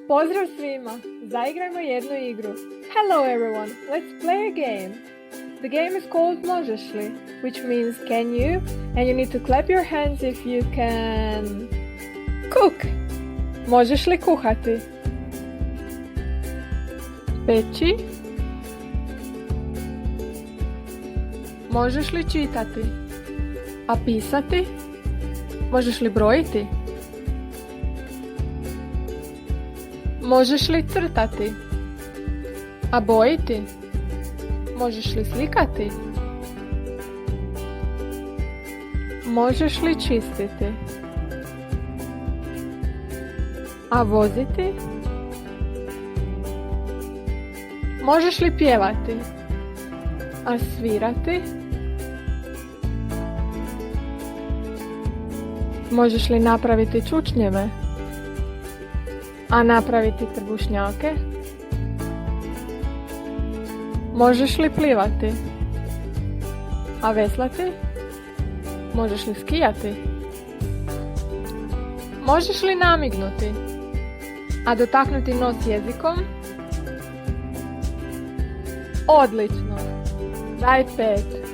Pozdrav svima! Zaigrajmo jednu igru. Hello everyone, let's play a game. The game is called Možeš li, which means can you, and you need to clap your hands if you can cook. Možeš li kuhati? Peći? Možeš li čitati? A pisati? Možeš li brojiti? Možeš li crtati? A bojiti? Možeš li slikati? Možeš li čistiti? A voziti? Možeš li pjevati? A svirati? Možeš li napraviti čučnjeve? A napraviti trbušnjake? Možeš li plivati? A veslati? Možeš li skijati? Možeš li namignuti? A dotaknuti nos jezikom? Odlično! Daj 5.